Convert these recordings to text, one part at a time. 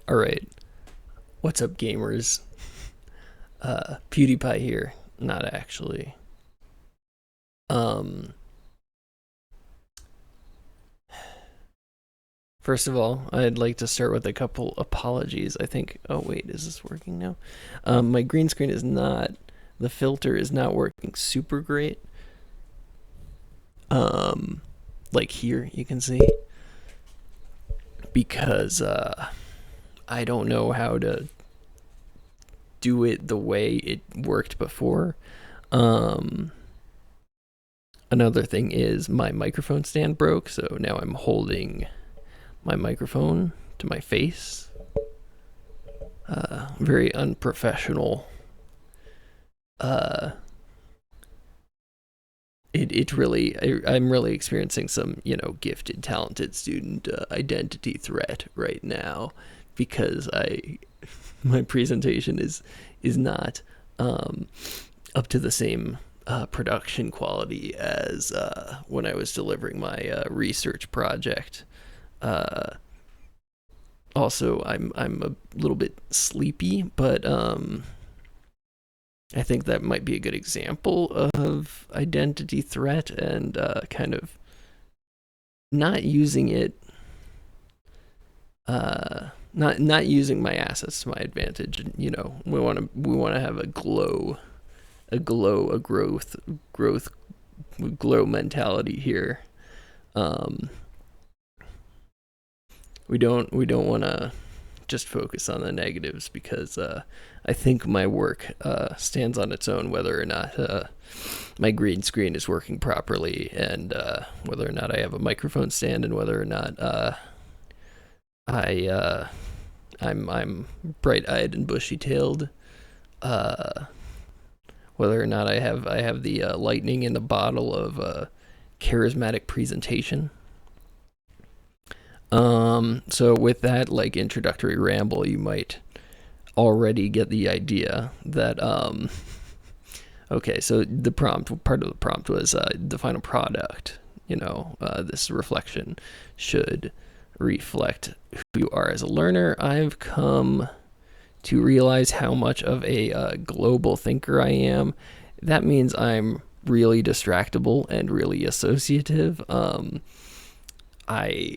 All right, what's up, gamers? PewDiePie here. Not actually. Um, First of all, I'd like to start with a couple apologies. I think. Oh wait, is this working now? My green screen is not. The filter is not working super great. Um, like here you can see because I don't know how to do it the way it worked before. Um, Another thing is my microphone stand broke, so now I'm holding my microphone to my face. Very unprofessional. Uh, it really, I'm really experiencing some, gifted, talented student identity threat right now because my presentation is not um, up to the same production quality as when I was delivering my research project. Uh, Also, I'm a little bit sleepy, but I think that might be a good example of identity threat and kind of not using it, not using my assets to my advantage. You know, we want to have a growth, glow mentality here. Um, we don't want to just focus on the negatives because I think my work stands on its own, whether or not my green screen is working properly, and whether or not I have a microphone stand, and whether or not I I'm bright eyed and bushy tailed. Uh, Whether or not I have the lightning in the bottle of charismatic presentation. So with that like introductory ramble, you might already get the idea that okay, so part of the prompt was the final product. This reflection should reflect who you are as a learner. I've come to realize how much of a global thinker I am. That means I'm really distractible and really associative. I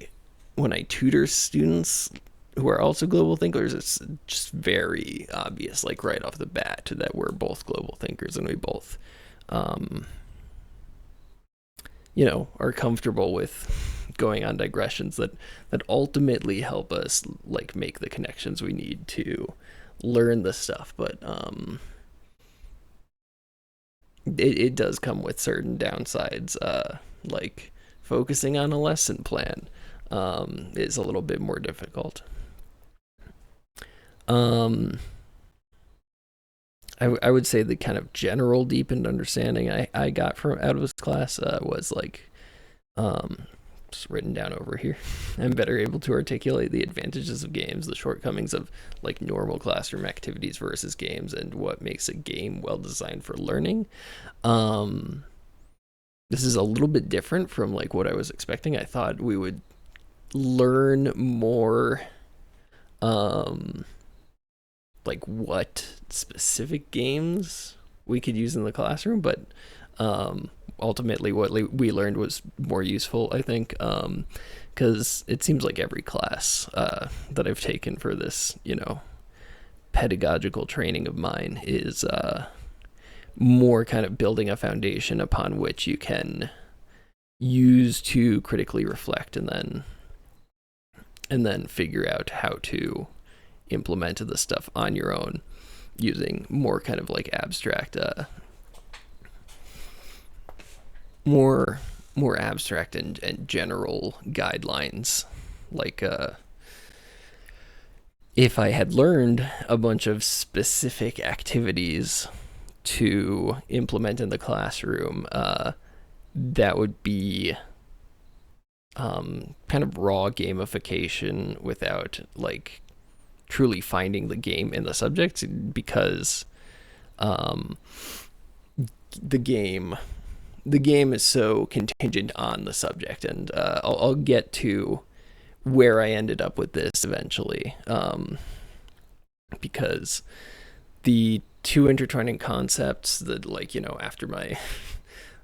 When I tutor students who are also global thinkers, it's just very obvious, like right off the bat, that we're both global thinkers and we both, um, are comfortable with going on digressions that ultimately help us like make the connections we need to learn the stuff. But it does come with certain downsides, like focusing on a lesson plan is a little bit more difficult. Um, I would say the kind of general deepened understanding I got from out of this class was like um, just written down over here. I'm better able to articulate the advantages of games, the shortcomings of like normal classroom activities versus games, and what makes a game well designed for learning. Um, this is a little bit different from like what I was expecting. I thought we would learn more um like what specific games we could use in the classroom, but ultimately what we learned was more useful, I think, because it seems like every class that I've taken for this, pedagogical training of mine is more kind of building a foundation upon which you can use to critically reflect and then figure out how to implement the stuff on your own using more kind of like abstract more abstract and general guidelines, like if I had learned a bunch of specific activities to implement in the classroom, that would be kind of raw gamification without like truly finding the game in the subject, because um, the game the game is so contingent on the subject, and I'll get to where I ended up with this eventually, because the two intertwining concepts that, like, after my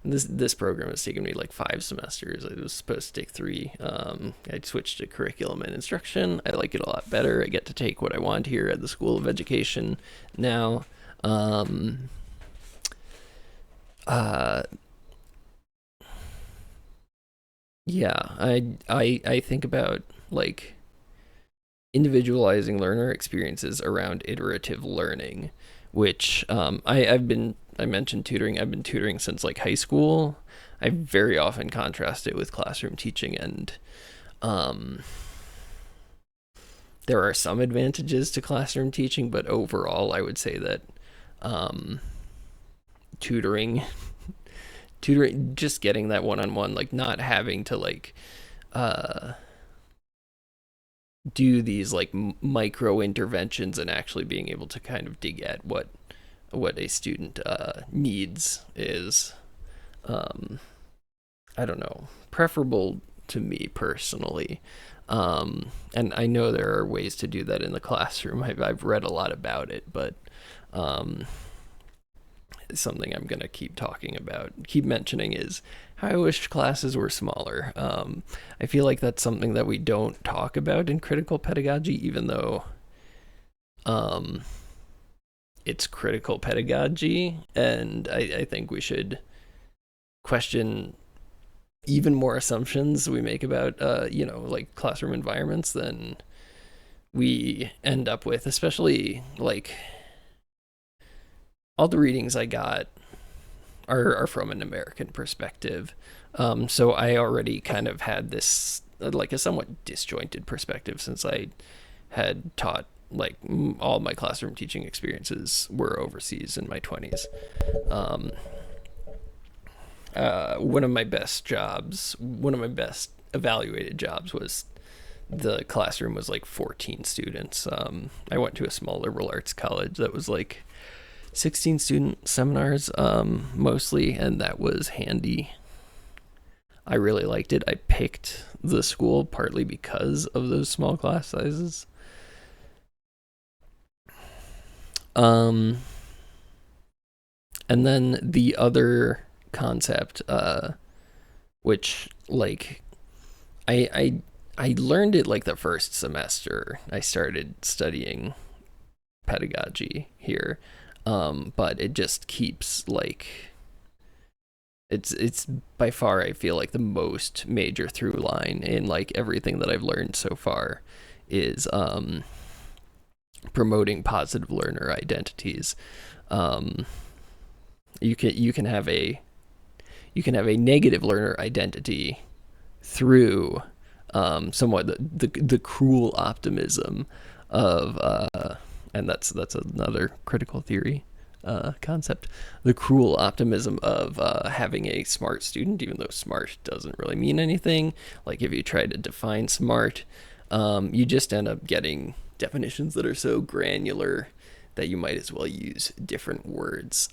this program has taken me like 5 semesters. It was supposed to take 3. I switched to curriculum and instruction. I like it a lot better. I get to take what I want here at the School of Education now. Uh, yeah, I think about like individualizing learner experiences around iterative learning, which I mentioned tutoring. I've been tutoring since like high school. I very often contrast it with classroom teaching, and um, there are some advantages to classroom teaching, but overall, I would say that um, tutoring, tutoring, just getting that one-on-one, like not having to like uh, do these like micro interventions and actually being able to kind of dig at what a student needs is, um, I don't know, preferable to me personally. And I know there are ways to do that in the classroom. I've read a lot about it, but um, something I'm going to keep mentioning is how I wish classes were smaller. I feel like that's something that we don't talk about in critical pedagogy, even though um, it's critical pedagogy, and I think we should question even more assumptions we make about like classroom environments than we end up with, especially like all the readings I got are from an American perspective. So I already kind of had this like a somewhat disjointed perspective since I had taught like all my classroom teaching experiences were overseas in my 20s. Um, one of my best evaluated jobs was the classroom was like 14 students. I went to a small liberal arts college that was like 16 student seminars mostly, and that was handy. I really liked it. I picked the school partly because of those small class sizes. Um, and then the other concept, which like I I I learned it like the first semester I started studying pedagogy here, but it just keeps like it's by far I feel like the most major through line in like everything that I've learned so far is promoting positive learner identities. Um, you can have a negative learner identity through somewhat the cruel optimism of and that's another critical theory concept, the cruel optimism of having a smart student, even though smart doesn't really mean anything. Like if you try to define smart, you just end up getting definitions that are so granular that you might as well use different words.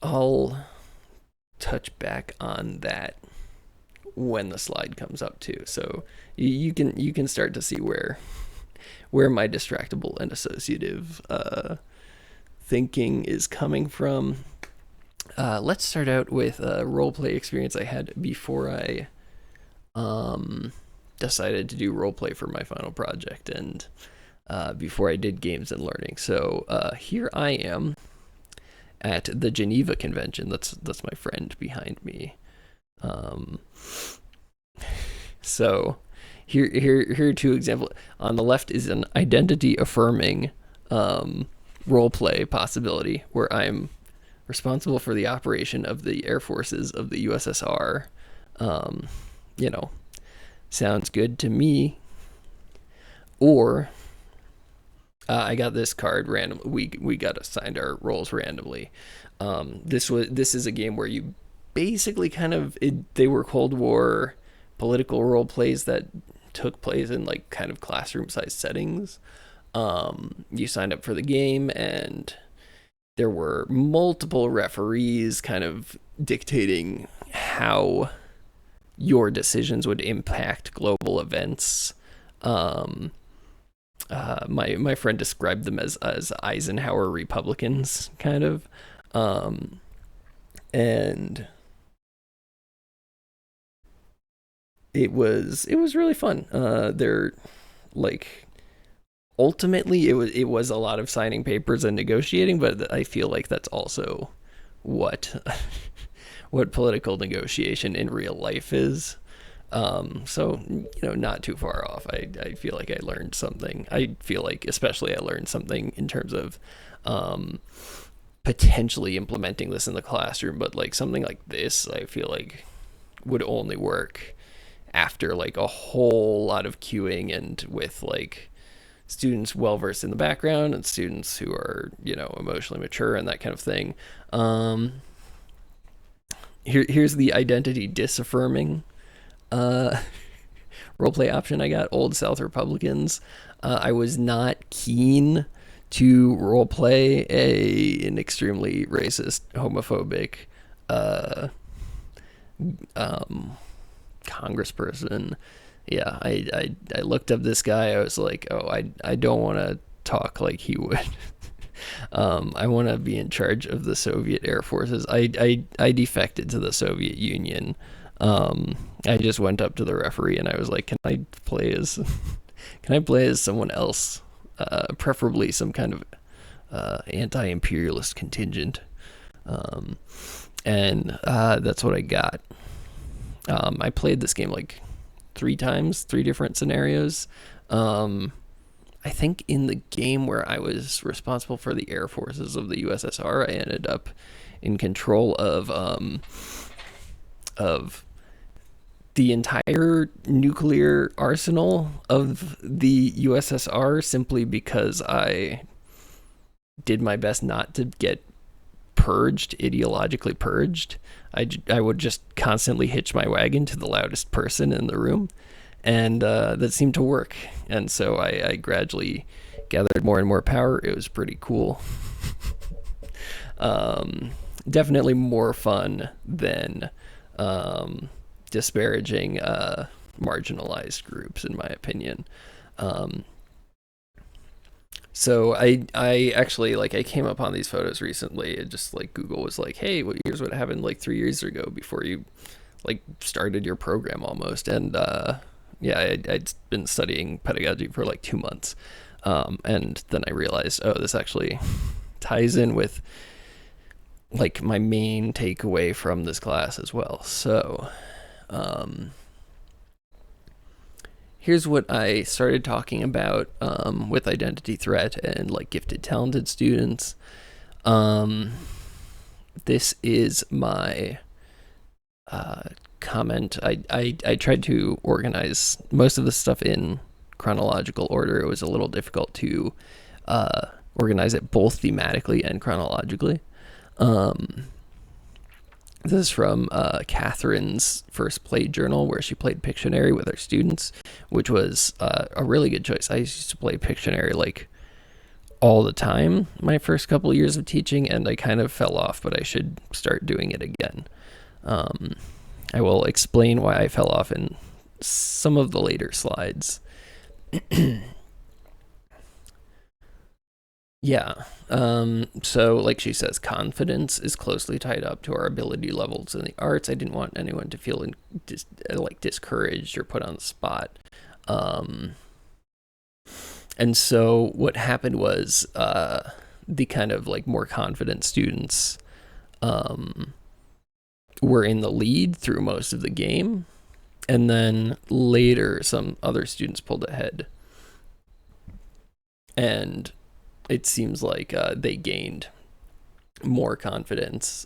I'll touch back on that when the slide comes up too. So you can start to see where my distractible and associative thinking is coming from. Let's start out with a role play experience I had before I decided to do role play for my final project, and before I did games and learning. So here I am at the Geneva Convention. That's my friend behind me. Um, so here are 2 examples. On the left is an identity affirming role play possibility where I'm responsible for the operation of the air forces of the USSR. Um, you know, sounds good to me. Or I got this card random. We got assigned our roles randomly. This is a game where you basically they were Cold War political role plays that took place in like kind of classroom sized settings. You signed up for the game, and there were multiple referees kind of dictating how your decisions would impact global events. Um, my friend described them as Eisenhower Republicans, kind of, um, and it was really fun. They're like ultimately it was a lot of signing papers and negotiating, but I feel like that's also what what political negotiation in real life is. So not too far off. I feel like I learned something. I feel like especially I learned something in terms of um, potentially implementing this in the classroom. But like something like this, I feel like would only work after like a whole lot of queuing and with like students well versed in the background and students who are emotionally mature and that kind of thing. Um, here's the identity disaffirming uh, roleplay option I got: Old South Republicans. I was not keen to roleplay an extremely racist, homophobic uh, um, congressperson. Yeah, I looked up this guy. I was like, oh, I don't want to talk like he would. I want to be in charge of the Soviet Air Forces. I defected to the Soviet Union. I just went up to the referee and I was like, can I play as someone else? Preferably some kind of anti-imperialist contingent. Um, and that's what I got. I played this game like 3 times, 3 different scenarios. Um, I think in the game where I was responsible for the air forces of the USSR, I ended up in control of the entire nuclear arsenal of the USSR simply because I did my best not to get purged, ideologically purged. I would just constantly hitch my wagon to the loudest person in the room, and that seemed to work. And so I gradually gathered more and more power. It was pretty cool. um, Definitely more fun than disparaging marginalized groups, in my opinion. Um, so I actually like I came upon these photos recently. It just like Google was like, hey, here's what happened like 3 years ago before you like started your program almost. And yeah, I'd been studying pedagogy for like 2 months, and then I realized, oh, this actually ties in with like my main takeaway from this class as well. So um, here's what I started talking about with identity threat and like gifted talented students. Um, this is my comment. I tried to organize most of the stuff in chronological order. It was a little difficult to organize it both thematically and chronologically. Um, this is from Catherine's first play journal, where she played Pictionary with her students, which was a really good choice. I used to play Pictionary like all the time my first couple of years of teaching, and I kind of fell off, but I should start doing it again. Um, I will explain why I fell off in some of the later slides. Yeah. So, like she says, confidence is closely tied up to our ability levels in the arts. I didn't want anyone to feel like discouraged or put on the spot. Um, and so, what happened was the kind of like more confident students um, were in the lead through most of the game. And then later, some other students pulled ahead. And it seems like they gained more confidence,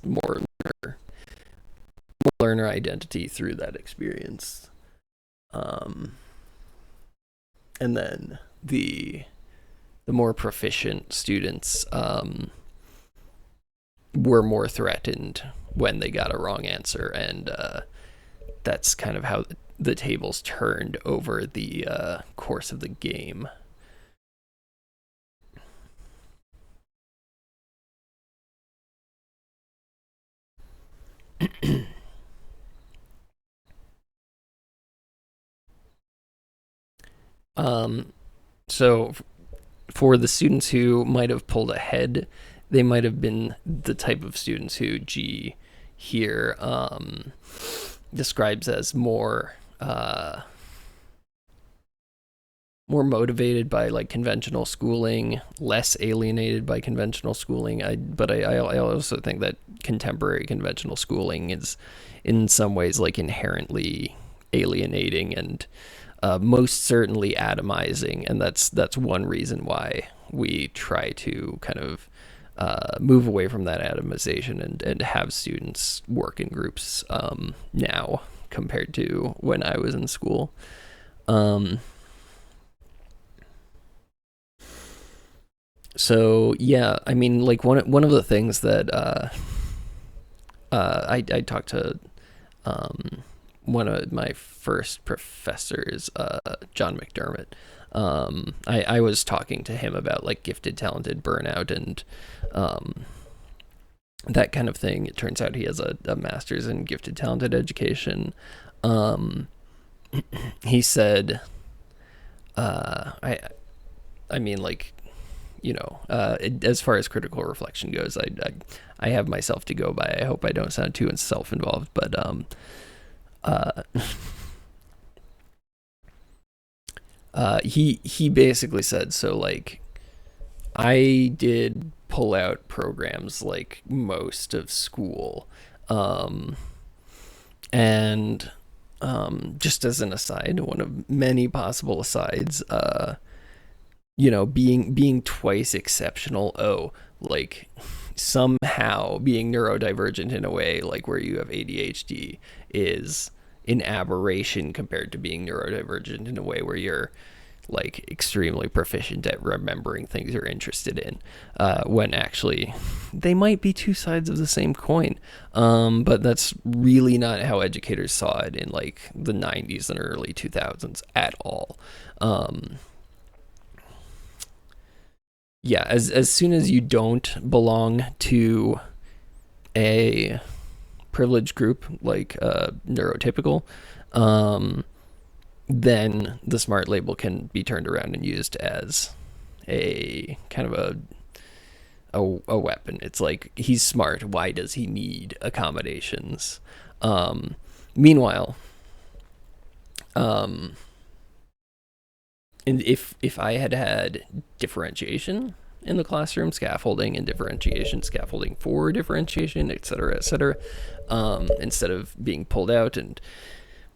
learner identity through that experience. Um, and then the more proficient students were more threatened when they got a wrong answer, and that's kind of how the tables turned over the course of the game. Um, so for the students who might have pulled ahead, they might have been the type of students who G here describes as more motivated by like conventional schooling, less alienated by conventional schooling. I also think that contemporary conventional schooling is in some ways like inherently alienating and most certainly atomizing, and that's one reason why we try to kind of move away from that atomization and have students work in groups now compared to when I was in school. Um, so yeah, I mean, like one of the things that I talked to um, one of my first professors, John McDermott. I was talking to him about like gifted, talented burnout and um, that kind of thing. It turns out he has a master's in gifted, talented education. Um, he said, I mean, like, as far as critical reflection goes, I have myself to go by. I hope I don't sound too self-involved, but uh, he basically said so. Like, I did pull out programs like most of school, um, and just as an aside, one of many possible asides, being twice exceptional. Oh, like somehow being neurodivergent in a way like where you have ADHD is an aberration compared to being neurodivergent in a way where you're like extremely proficient at remembering things you're interested in, when actually they might be two sides of the same coin. But that's really not how educators saw it in like the 90s and early 2000s at all. Um, yeah, as soon as you don't belong to a privileged group like neurotypical, um, then the smart label can be turned around and used as a kind of a weapon. It's like he's smart. Why does he need accommodations? Meanwhile, um, and if I had had differentiation in the classroom, scaffolding and differentiation, scaffolding for differentiation, et cetera, instead of being pulled out and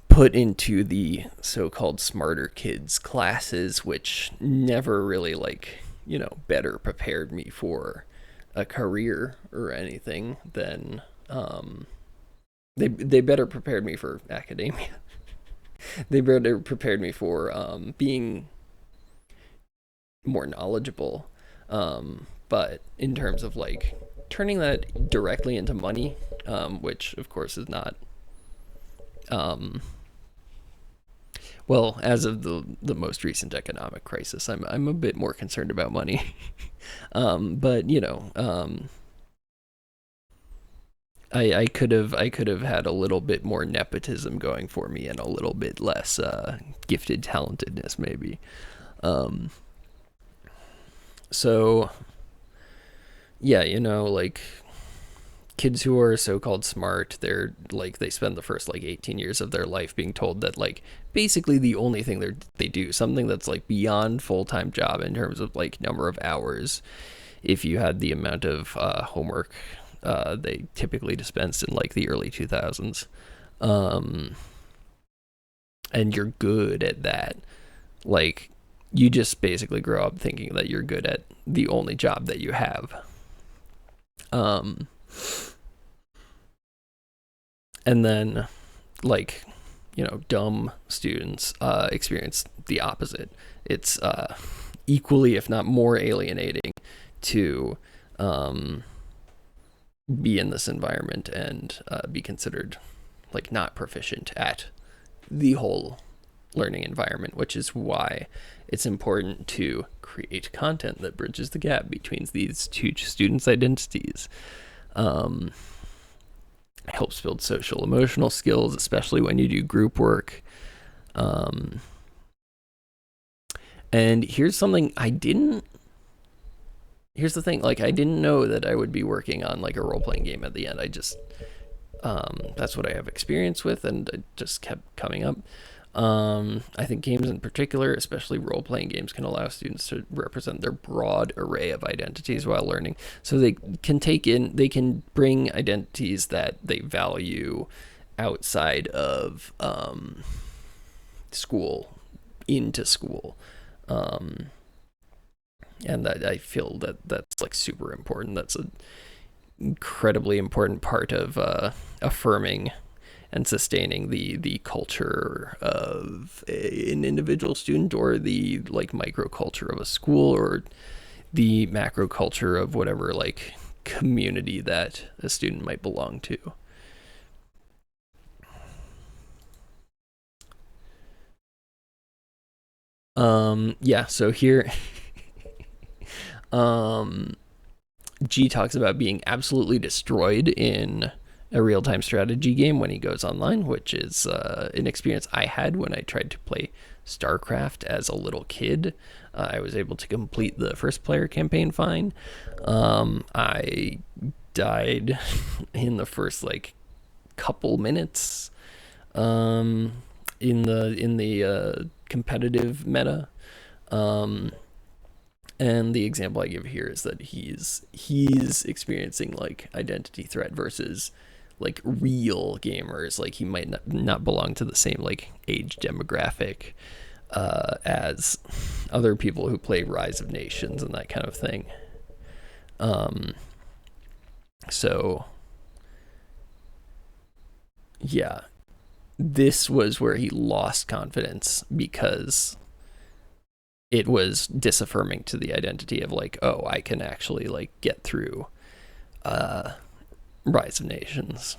put into the so-called smarter kids classes, which never really like better prepared me for a career or anything than they better prepared me for academia. They better prepared me for being more knowledgeable. But in terms of like turning that directly into money, which of course is not, um, well, as of the most recent economic crisis, I'm a bit more concerned about money. But I could have had a little bit more nepotism going for me and a little bit less gifted talentedness maybe. Um, so yeah, like kids who are so-called smart, they're like they spend the first like 18 years of their life being told that like basically the only thing they do, something that's like beyond full-time job in terms of like number of hours, if you had the amount of homework they typically dispensed in like the early 2000s, um, and you're good at that, like you just basically grow up thinking that you're good at the only job that you have. um, and then like dumb students experience the opposite. It's equally if not more alienating to um, be in this environment and be considered like not proficient at the whole learning environment, which is why it's important to create content that bridges the gap between these two students' identities. Um, Helps build social emotional skills, especially when you do group work. Um, And here's the thing, like I didn't know that I would be working on like a role playing game at the end. I just that's what I have experience with, and it just kept coming up. I think games in particular, especially role playing games, can allow students to represent their broad array of identities while learning. So they can bring identities that they value outside of school into school. Um, and that I feel that that's like super important. That's an incredibly important part of affirming and sustaining the culture of an individual student, or the like microculture of a school, or the macro culture of whatever like community that a student might belong to. Yeah, so here um G talks about being absolutely destroyed in a real time strategy game when he goes online, which is an experience I had when I tried to play StarCraft as a little kid. I was able to complete the first player campaign fine. I died in the first like couple minutes in the competitive meta. Um, and the example I give here is that he's experiencing like identity threat versus like real gamers. Like he might not belong to the same like age demographic as other people who play Rise of Nations and that kind of thing. Um, so yeah, this was where he lost confidence because it was disaffirming to the identity of like, oh, I can actually like get through uh, Rise of Nations.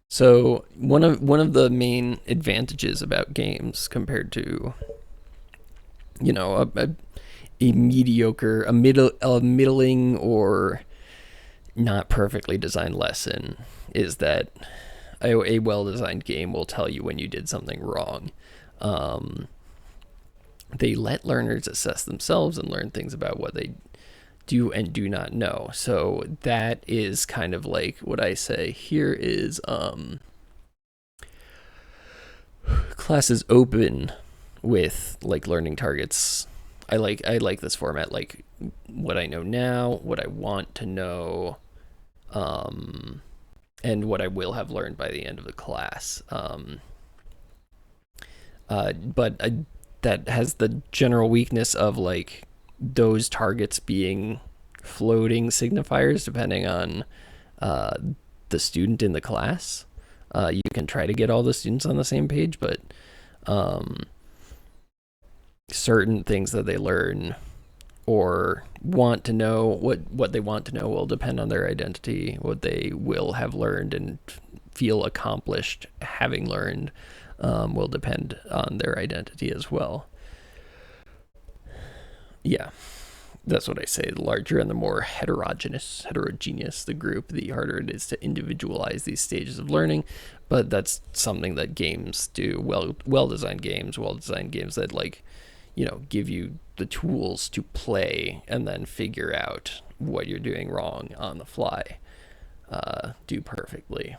So one of the main advantages about games compared to a mediocre, a middling or not perfectly designed lesson is that a well designed game will tell you when you did something wrong. Um, they let learners assess themselves and learn things about what they do and do not know. So that is kind of like what I say here is class is open with like learning targets. I like this format, like what I know now, what I want to know, um, and what I will have learned by the end of the class. But that has the general weakness of like those targets being floating signifiers depending on uh, the student in the class. You can try to get all the students on the same page, but um, certain things that they learn or want to know, what they want to know will depend on their identity. What they will have learned and feel accomplished having learned will depend on their identity as well. Yeah, that's what I say. The larger and the more heterogeneous the group, the harder it is to individualize these stages of learning. But that's something that games do. Well designed games that like give you the tools to play and then figure out what you're doing wrong on the fly. Do perfectly.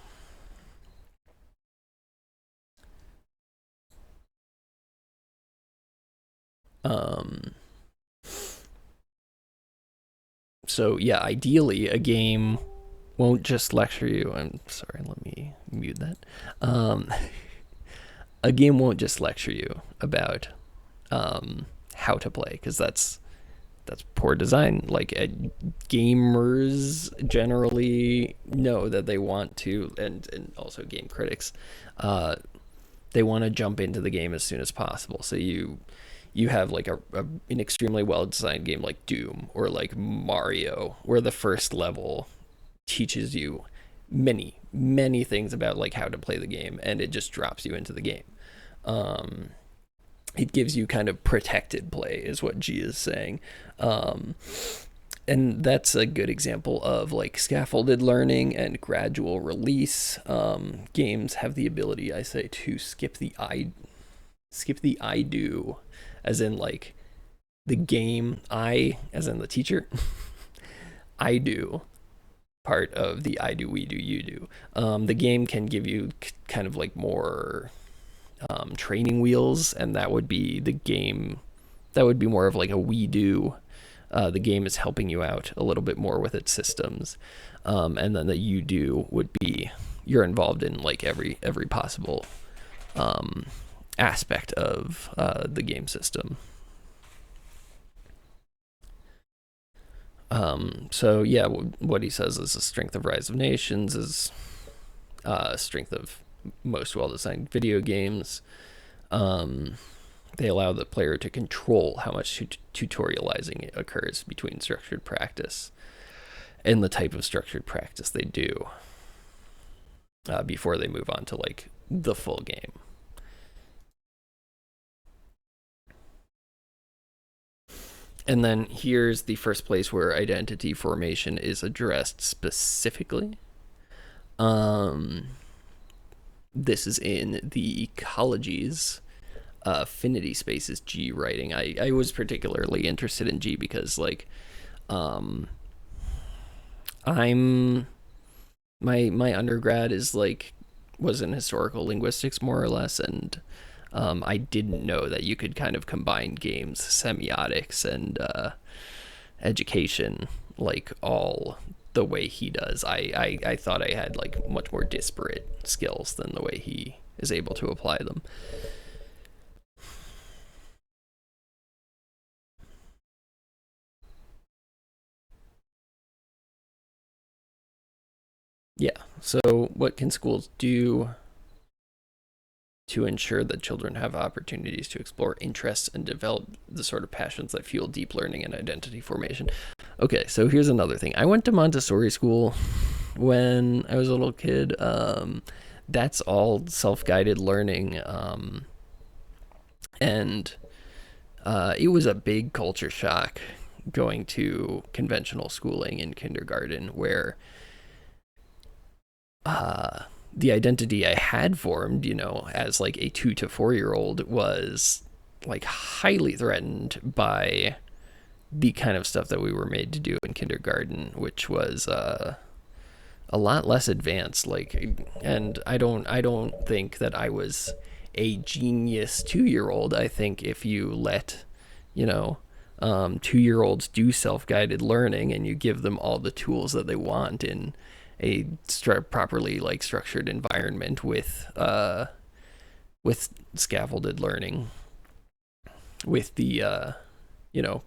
Um, so yeah, ideally a game won't just lecture you. I'm sorry, let me mute that. Um, a game won't just lecture you about how to play, because that's poor design. Like gamers generally know that they want to, and also game critics, uh, they want to jump into the game as soon as possible. So you have like an extremely well designed game like Doom or like Mario, where the first level teaches you many things about like how to play the game, and it just drops you into the game. Um, it gives you kind of protected play, is what G is saying. Um, And that's a good example of like scaffolded learning and gradual release. Games have the ability, I say, to skip the I do, as in like the game, I as in the teacher, I do part of the I do, we do, you do. The game can give you kind of like more training wheels, and that would be the game. That would be more of like a we do. The game is helping you out a little bit more with its systems, and then the you do would be you're involved in like every possible aspect of the game system. So yeah, what he says is the strength of Rise of Nations is strength of most well-designed video games. They allow the player to control how much tutorializing occurs between structured practice and the type of structured practice they do before they move on to like the full game. And then here's the first place where identity formation is addressed specifically. This is in the college's affinity spaces G writing. I was particularly interested in G because like I'm my undergrad is like was in historical linguistics more or less, and I didn't know that you could kind of combine games, semiotics, and education like all the way he does. I thought I had like much more disparate skills than the way he is able to apply them. Yeah. So, what can schools do to ensure that children have opportunities to explore interests and develop the sort of passions that fuel deep learning and identity formation? Okay, so here's another thing. I went to Montessori school when I was a little kid. That's all self-guided learning, and it was a big culture shock going to conventional schooling in kindergarten, where the identity I had formed, as like a 2 to 4 year old was like highly threatened by the kind of stuff that we were made to do in kindergarten, which was a lot less advanced. Like, and I don't think that I was a genius 2 year old. I think if you let, you know, 2 year olds do self guided learning and you give them all the tools that they want in a properly like structured environment with scaffolded learning, with the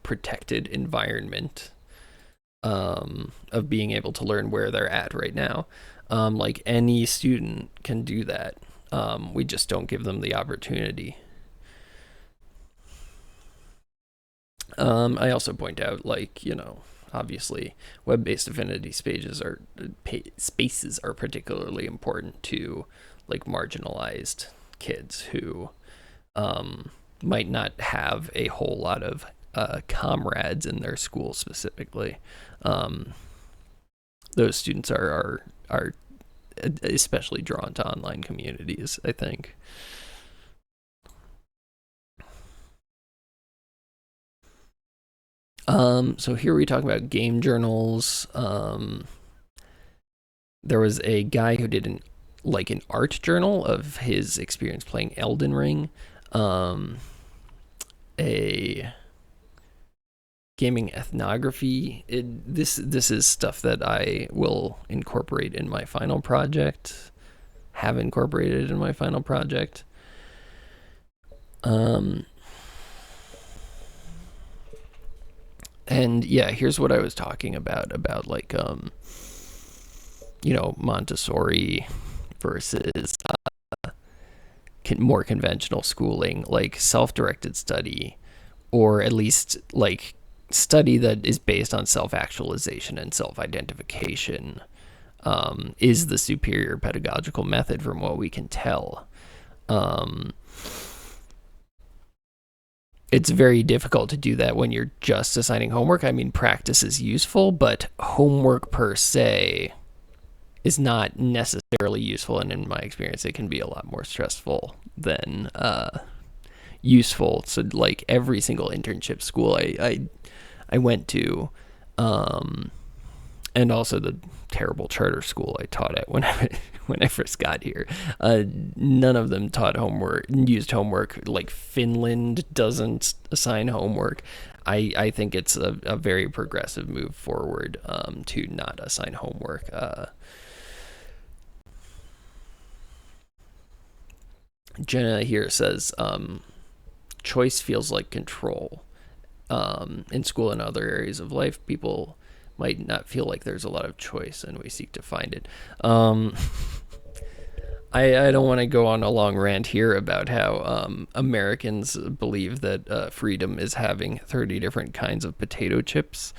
protected environment of being able to learn where they're at right now. Like any student can do that. We just don't give them the opportunity. I also point out, like, obviously, web-based affinity spaces are particularly important to like marginalized kids who might not have a whole lot of comrades in their school specifically. Um, those students are especially drawn to online communities, I think. So here we talk about game journals. There was a guy who did an art journal of his experience playing Elden Ring. Um, a gaming ethnography. This is stuff that I will incorporate in my final project. Have incorporated in my final project. Um, and yeah, here's what I was talking about like Montessori versus more conventional schooling, like self-directed study, or at least like study that is based on self-actualization and self-identification, is the superior pedagogical method from what we can tell. Um, it's very difficult to do that when you're just assigning homework. I mean, practice is useful, but homework per se is not necessarily useful, and in my experience it can be a lot more stressful than useful. So like every single internship school I went to, um, and also the terrible charter school I taught at when when I first got here, none of them taught homework, used homework. Like Finland doesn't assign homework. I think it's a very progressive move forward, to not assign homework. Jenna here says, choice feels like control. In school and other areas of life, people might not feel like there's a lot of choice, and we seek to find it. I don't want to go on a long rant here about how Americans believe that freedom is having 30 different kinds of potato chips,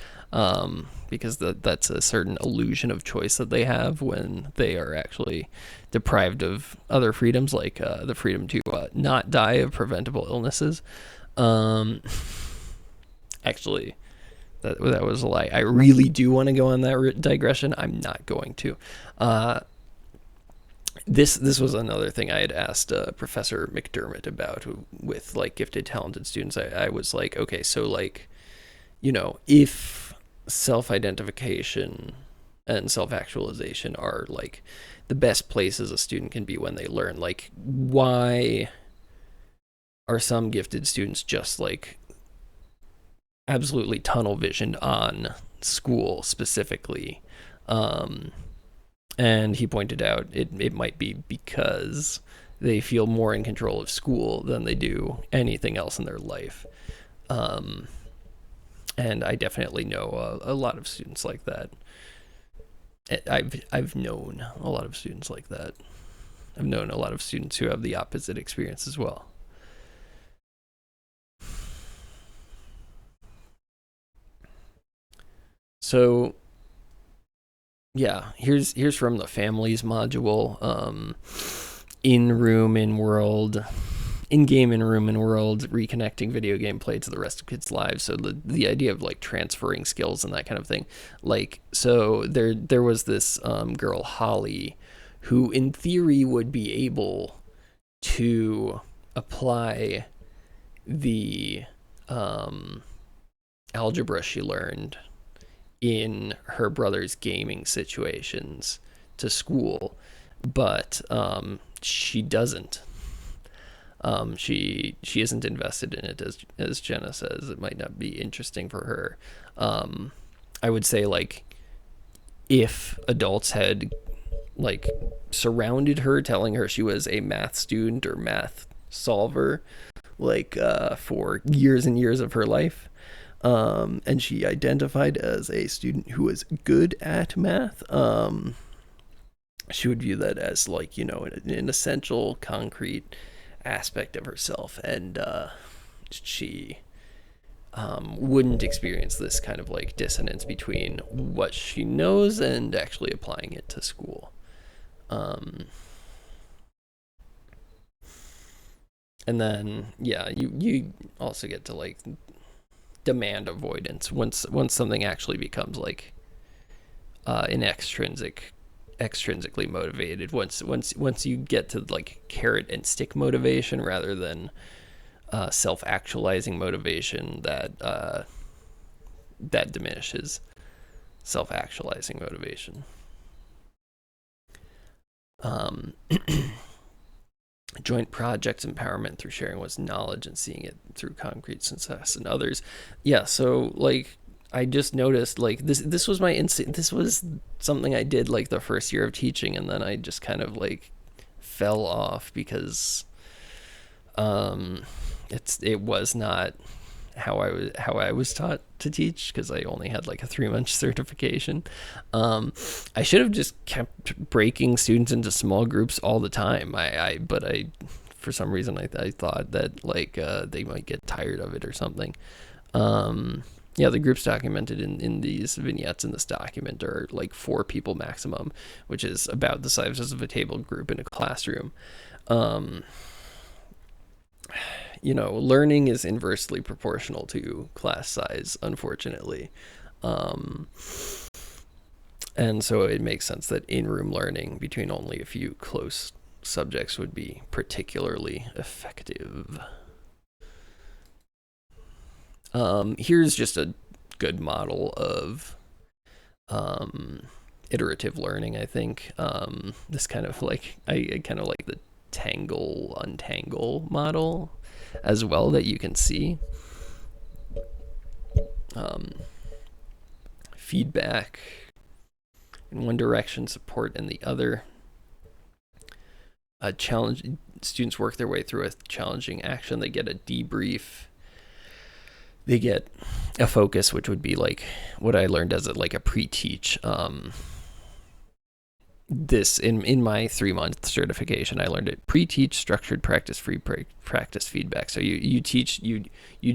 because that's a certain illusion of choice that they have when they are actually deprived of other freedoms, like the freedom to not die of preventable illnesses. Actually, that was a lie. I really do want to go on that digression. I'm not going to. This was another thing I had asked Professor McDermott about with like gifted, talented students. I was like, okay, so like, if self-identification and self-actualization are like the best places a student can be when they learn, like why are some gifted students just like absolutely tunnel visioned on school specifically? And he pointed out it might be because they feel more in control of school than they do anything else in their life. And I definitely know a lot of students like that. I've known a lot of students like that. I've known a lot of students who have the opposite experience as well. So yeah, here's from the families module. In room, in world, in game, in room, in world, reconnecting video game play to the rest of kids' lives. So the idea of like transferring skills and that kind of thing. Like, so there was this girl Holly, who in theory would be able to apply the algebra she learned in her brother's gaming situations to school, but she doesn't. She isn't invested in it, as Jenna says. It might not be interesting for her. I would say like if adults had like surrounded her, telling her she was a math student or math solver, like for years and years of her life, and she identified as a student who was good at math, she would view that as like an essential concrete aspect of herself, and she wouldn't experience this kind of like dissonance between what she knows and actually applying it to school. And then yeah, you also get to like demand avoidance once something actually becomes like an extrinsically motivated. Once you get to like carrot and stick motivation rather than self-actualizing motivation, that diminishes self-actualizing motivation. Joint projects empowerment through sharing one's knowledge and seeing it through concrete success in others. Yeah, so like I just noticed like this was my instinct. This was something I did like the first year of teaching, and then I just kind of like fell off because it was not how I was taught to teach, because I only had like a 3-month certification. I should have just kept breaking students into small groups all the time. But for some reason I thought that like they might get tired of it or something. Yeah, the groups documented in these vignettes in this document are like 4 people maximum, which is about the size of a table group in a classroom. learning is inversely proportional to class size, unfortunately. Um, and so it makes sense that in-room learning between only a few close subjects would be particularly effective. Here's just a good model of iterative learning, I think. This kind of like, I kind of like the tangle untangle model as well that you can see. Feedback in one direction, support in the other. A challenge, students work their way through a challenging action. They get a debrief. They get a focus, which would be like what I learned as like a pre-teach. This in my 3-month certification, I learned it: pre-teach, structured practice, free practice, feedback. So you teach you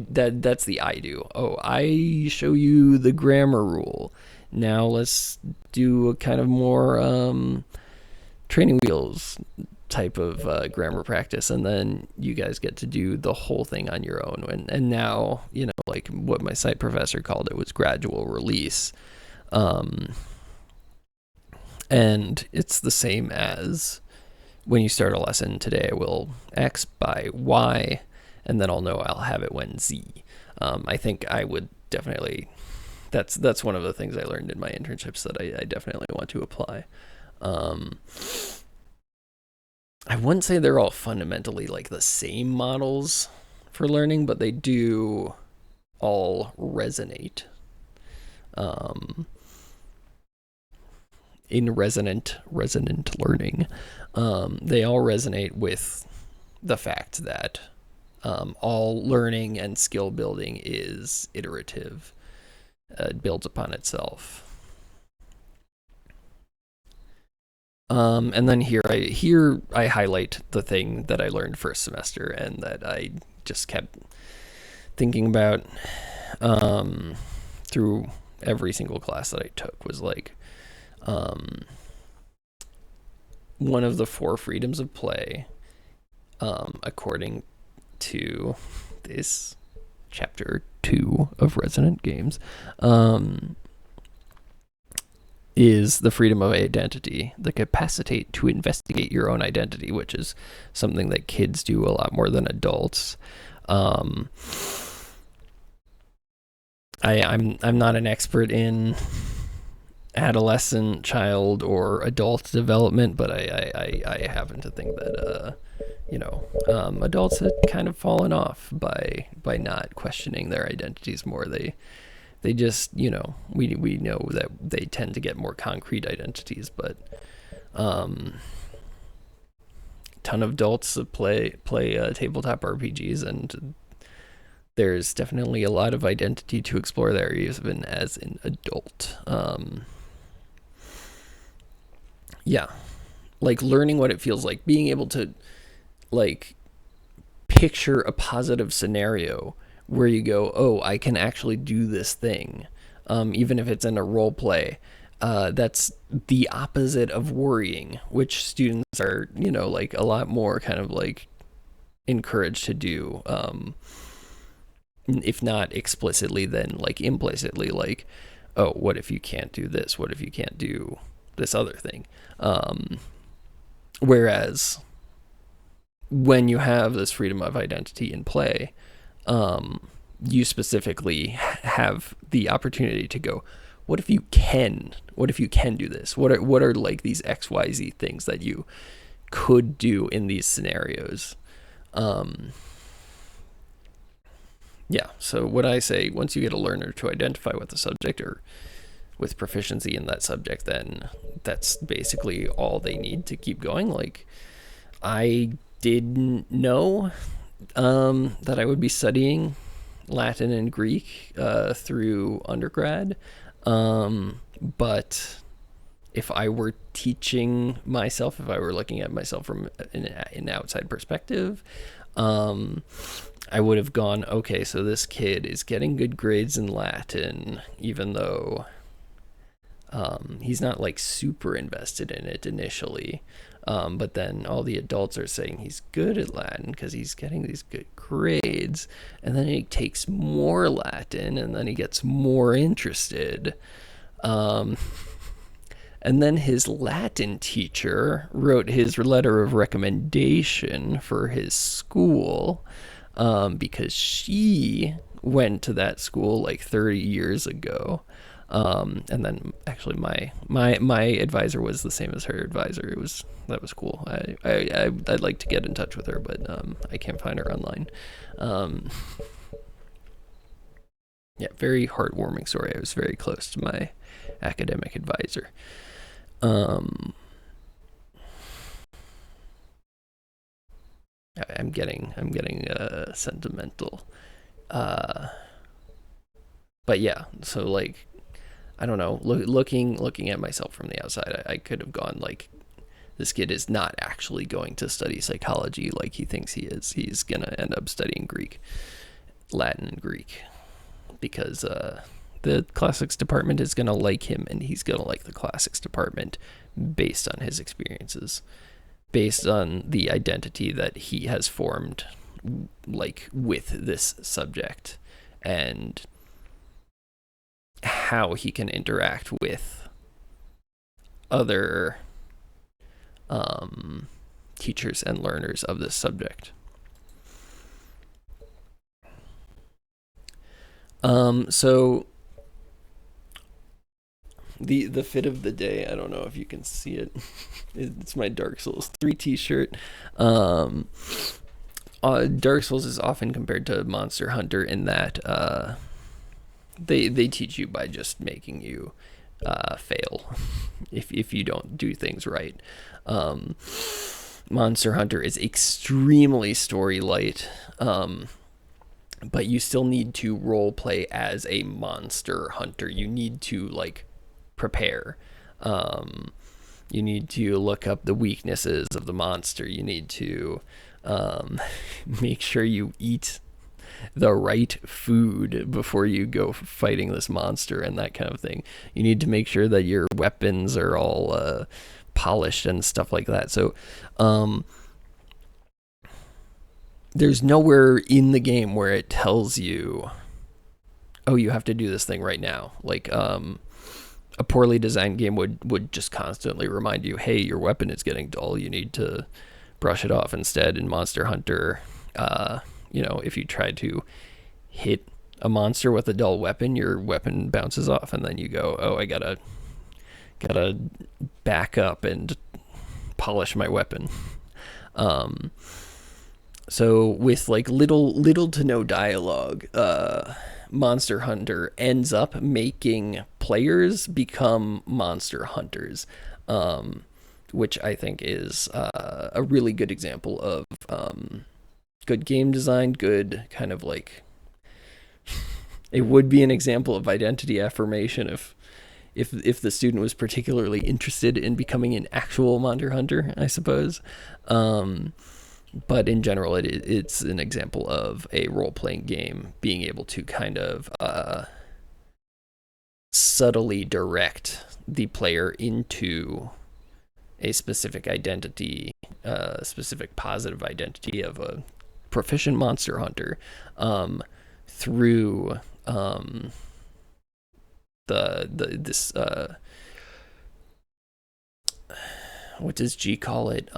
that's the I do. Oh, I show you the grammar rule. Now let's do a kind of more training wheels type of grammar practice, and then you guys get to do the whole thing on your own. And now, like what my site professor called it was gradual release. And it's the same as when you start a lesson. Today I will X by Y, and then I'll know I'll have it when Z. I think I would definitely, that's one of the things I learned in my internships that I definitely want to apply. I wouldn't say they're all fundamentally like the same models for learning, but they do all resonate. In resonant learning, they all resonate with the fact that all learning and skill building is iterative. It builds upon itself. And then here I highlight the thing that I learned first semester and that I just kept thinking about through every single class that I took, was like, one of the 4 freedoms of play, according to this chapter 2 of Resonant Games, is the freedom of identity, the capacity to investigate your own identity, which is something that kids do a lot more than adults. I'm not an expert in adolescent, child, or adult development, but I happen to think that adults have kind of fallen off by not questioning their identities more. They just, we know that they tend to get more concrete identities, but ton of adults play tabletop RPGs, and there's definitely a lot of identity to explore there, even as an adult. Yeah, like learning what it feels like, being able to like picture a positive scenario where you go, oh, I can actually do this thing, even if it's in a role play. That's the opposite of worrying, which students are, like a lot more kind of like encouraged to do, if not explicitly, then like implicitly, like, oh, what if you can't do this? What if you can't do this other thing? Whereas when you have this freedom of identity in play, you specifically have the opportunity to go, what if you can do this? What are like these XYZ things that you could do in these scenarios? Yeah, so what I say, once you get a learner to identify with the subject or with proficiency in that subject, then that's basically all they need to keep going. Like, I didn't know that I would be studying Latin and Greek through undergrad, but if I were teaching myself, if I were looking at myself from an outside perspective, I would have gone, okay, so this kid is getting good grades in Latin, even though He's not like super invested in it initially, but then all the adults are saying he's good at Latin because he's getting these good grades, and then he takes more Latin, and then he gets more interested. Um, and then his Latin teacher wrote his letter of recommendation for his school, because she went to that school like 30 years ago. And then actually my advisor was the same as her advisor. That was cool. I'd like to get in touch with her, but I can't find her online. Um, yeah, very heartwarming story. I was very close to my academic advisor. Um, I'm getting sentimental. Uh, but yeah, so like I don't know. Looking at myself from the outside, I could have gone like, this kid is not actually going to study psychology like he thinks he is. He's gonna end up studying Greek, Latin, and Greek because the classics department is gonna like him, and he's gonna like the classics department based on his experiences, based on the identity that he has formed, like with this subject, and how he can interact with other teachers and learners of this subject. So the fit of the day, I don't know if you can see it. It's my Dark Souls 3 t-shirt. Um, Dark Souls is often compared to Monster Hunter in that they teach you by just making you fail if you don't do things right. Um, Monster Hunter is extremely story light, but you still need to role play as a monster hunter. You need to like prepare. Um, you need to look up the weaknesses of the monster. You need to um, make sure you eat the right food before you go fighting this monster and that kind of thing. You need to make sure that your weapons are all polished and stuff like that. So um, there's nowhere in the game where it tells you, oh, you have to do this thing right now. Like a poorly designed game would just constantly remind you, hey, your weapon is getting dull. You need to brush it off. Instead, in Monster Hunter, if you try to hit a monster with a dull weapon, your weapon bounces off, and then you go, oh, I gotta back up and polish my weapon. Um, so with like little to no dialogue, Monster Hunter ends up making players become monster hunters, which I think is a really good example of good game design, good kind of like it would be an example of identity affirmation if the student was particularly interested in becoming an actual Monster Hunter, I suppose. But in general, it's an example of a role-playing game being able to kind of subtly direct the player into a specific identity, a specific positive identity of a proficient monster hunter, through this what does G call it?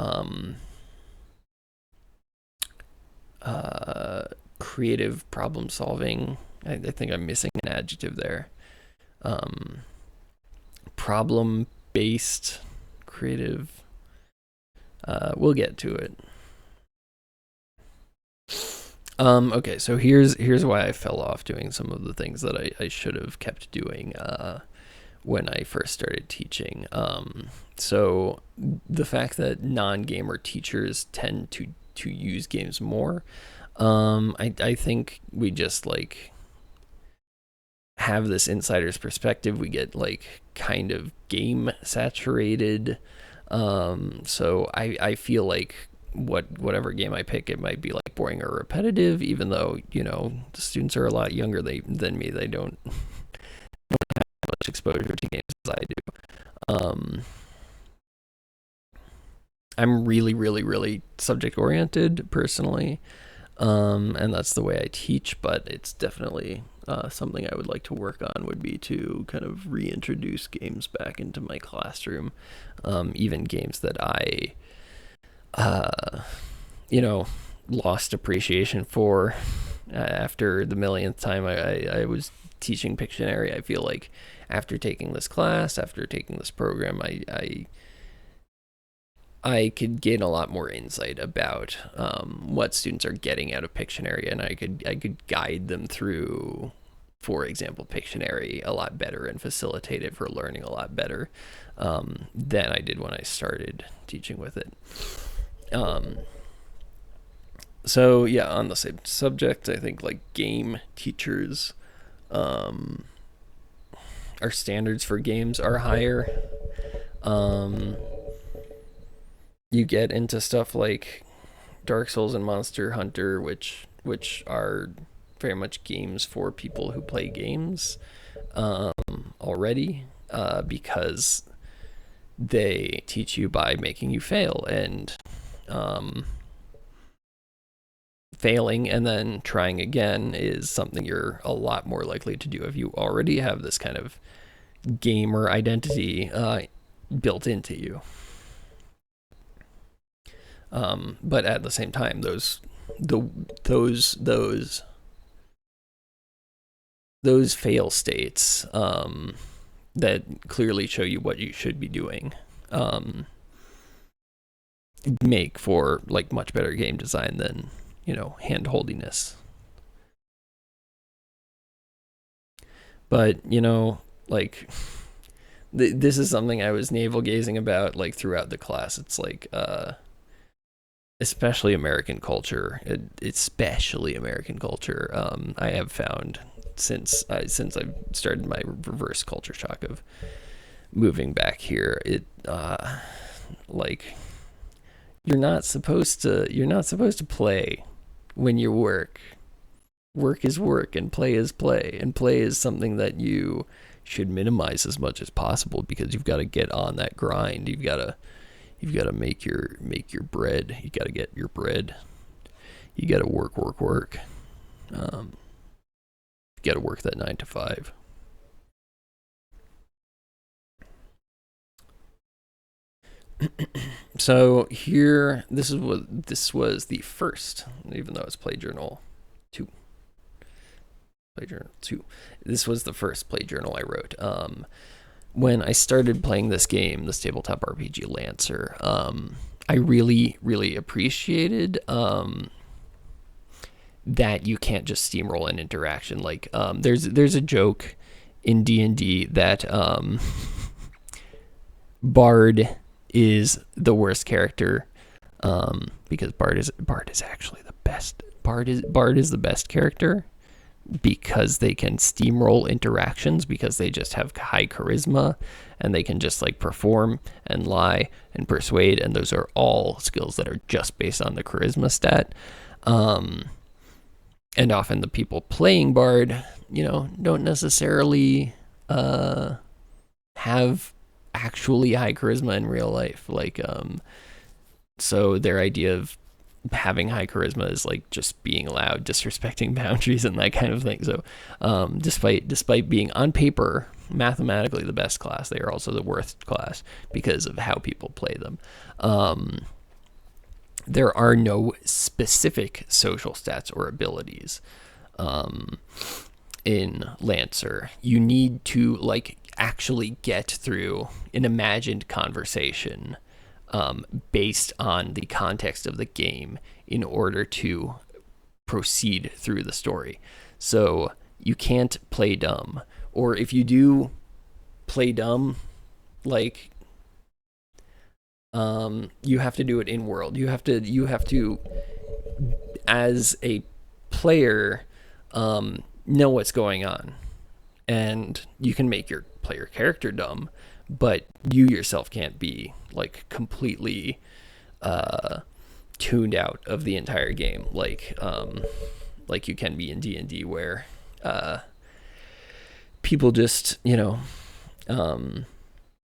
Creative problem solving. I think I'm missing an adjective there. Um, Problem based creative. We'll get to it. Okay, so here's why I fell off doing some of the things that I should have kept doing when I first started teaching. So the fact that non-gamer teachers tend to use games more, I think we just like have this insider's perspective. We get like kind of game saturated. So I feel like whatever game I pick, it might be like boring or repetitive, even though the students are a lot younger than me. They don't have much exposure to games as I do. I'm really, really, really subject oriented personally, and that's the way I teach. But it's definitely something I would like to work on. Would be to kind of reintroduce games back into my classroom, even games that I, lost appreciation for after the millionth time I was teaching Pictionary. I feel like after taking this class, after taking this program, I could gain a lot more insight about what students are getting out of Pictionary, and I could guide them through, for example, Pictionary a lot better and facilitate it for learning a lot better than I did when I started teaching with it. So yeah, on the same subject, I think like game teachers, our standards for games are higher. You get into stuff like Dark Souls and Monster Hunter, which are very much games for people who play games already, because they teach you by making you fail, and failing and then trying again is something you're a lot more likely to do if you already have this kind of gamer identity built into you. But at the same time, those fail states that clearly show you what you should be doing make for like much better game design than hand holdiness. But like this is something I was navel gazing about like throughout the class. It's like especially American culture, I have found since I've started my reverse culture shock of moving back here, it like you're not supposed to play when you work. Work is work and play is play, and play is something that you should minimize as much as possible, because you've got to get on that grind. You've got to make your bread. You got to get your bread. You got to work. You got to work that 9 to 5. So here, this was the first, even though it's Play Journal 2. This was the first play journal I wrote. When I started playing this game, this tabletop RPG Lancer, I really, really appreciated that you can't just steamroll an interaction. Like, there's a joke in D&D that Bard is the worst character, because Bard is actually the best. Bard is the best character because they can steamroll interactions, because they just have high charisma and they can just like perform and lie and persuade, and those are all skills that are just based on the charisma stat. And often the people playing Bard, don't necessarily have actually high charisma in real life. Like, so their idea of having high charisma is like just being loud, disrespecting boundaries, and that kind of thing. So despite being on paper mathematically the best class, they are also the worst class because of how people play them. There are no specific social stats or abilities in Lancer. You need to like actually get through an imagined conversation based on the context of the game in order to proceed through the story. So you can't play dumb, or if you do play dumb, like you have to do it in world. You have to as a player know what's going on, and you can make your player character dumb, but you yourself can't be like completely tuned out of the entire game, like you can be in D&D, where people just um,